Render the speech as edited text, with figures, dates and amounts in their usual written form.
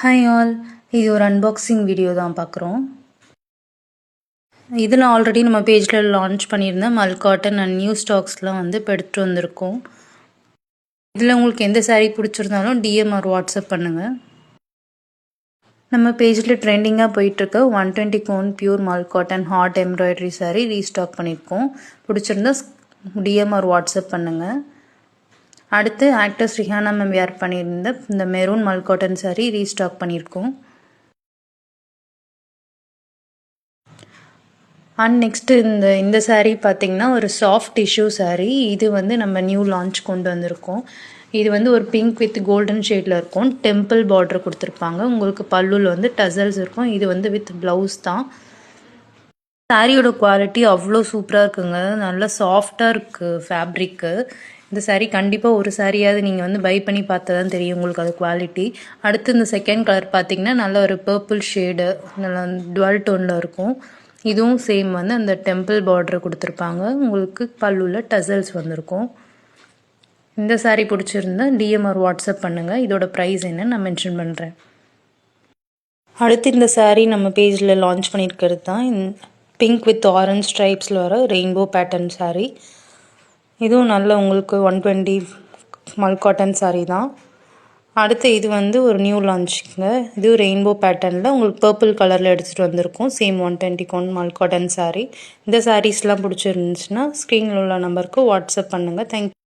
Hi all, இது ஒரு unboxing video தான் பார்க்குறோம். இதில் ஆல்ரெடி நம்ம பேஜில் லான்ச் பண்ணியிருந்த மல் காட்டன் அண்ட் நியூ ஸ்டாக்ஸ்லாம் வந்து இப்போ எடுத்துகிட்டு வந்திருக்கோம். இதில் உங்களுக்கு எந்த saree பிடிச்சிருந்தாலும் டிஎம் ஆர் வாட்ஸ்அப் பண்ணுங்கள். நம்ம பேஜில் ட்ரெண்டிங்காக போயிட்டுருக்க 120 கவுண்ட் பியூர் மல் cotton hot embroidery saree restock பண்ணியிருக்கோம். பிடிச்சிருந்தா டிஎம் ஆர் வாட்ஸ்அப் பண்ணுங்கள். அடுத்து ஆக்டர்ஸ் ரிஹானா மேம் வேர் பண்ணியிருந்த இந்த மெரூன் மல் காட்டன் saree ரீஸ்டாக் பண்ணியிருக்கோம். அண்ட் நெக்ஸ்ட்டு இந்த saree பார்த்திங்கன்னா ஒரு சாஃப்ட் டிஷ்யூ saree. இது வந்து நம்ம நியூ லான்ச் கொண்டு வந்திருக்கோம். இது வந்து ஒரு பிங்க் வித் கோல்டன் ஷேடில் இருக்கும். டெம்பிள் பார்டர் கொடுத்துருப்பாங்க. உங்களுக்கு பல்லுவில் வந்து டசல்ஸ் இருக்கும். இது வந்து வித் ப்ளவுஸ் தான். சாரியோட குவாலிட்டி அவ்வளோ சூப்பராக இருக்குங்க. நல்லா சாஃப்டாக இருக்குது ஃபேப்ரிக்கு. இந்த saree கண்டிப்பாக ஒரு சாரியாவது நீங்கள் வந்து பை பண்ணி பார்த்தா தான் தெரியும் உங்களுக்கு அது குவாலிட்டி. அடுத்து இந்த செகண்ட் கலர் பார்த்திங்கன்னா நல்ல ஒரு பர்பிள் ஷேடு, நல்லா டுவல் டோனில் இருக்கும். இதுவும் சேம் வந்து அந்த டெம்பிள் பார்டர் கொடுத்துருப்பாங்க. உங்களுக்கு பல்லுவில் டசல்ஸ் வந்திருக்கும். இந்த saree பிடிச்சிருந்தா டிஎம்ஆர் வாட்ஸ்அப் பண்ணுங்கள். இதோட ப்ரைஸ் என்னன்னு நான் மென்ஷன் பண்ணுறேன். அடுத்து இந்த saree நம்ம பேஜில் லான்ச் பண்ணியிருக்கிறது தான் பிங்க் வித் ஆரஞ்ச் ஸ்ட்ரைப்ஸில் வர ரெயின்போ பேட்டர்ன் saree. இதுவும் நல்ல உங்களுக்கு 120 மல் காட்டன் saree தான். அடுத்து இது வந்து ஒரு நியூ லான்ச்சுங்க. இது ரெயின்போ பேட்டர்னில் உங்களுக்கு பர்பிள் கலரில் எடுத்துகிட்டு வந்திருக்கும். சேம் 120 கவுண்ட் மல் காட்டன் saree. இந்த சாரீஸ்லாம் பிடிச்சிருந்துச்சுன்னா ஸ்க்ரீனில் உள்ள நம்பருக்கு வாட்ஸ்அப் பண்ணுங்கள். தேங்க்யூ.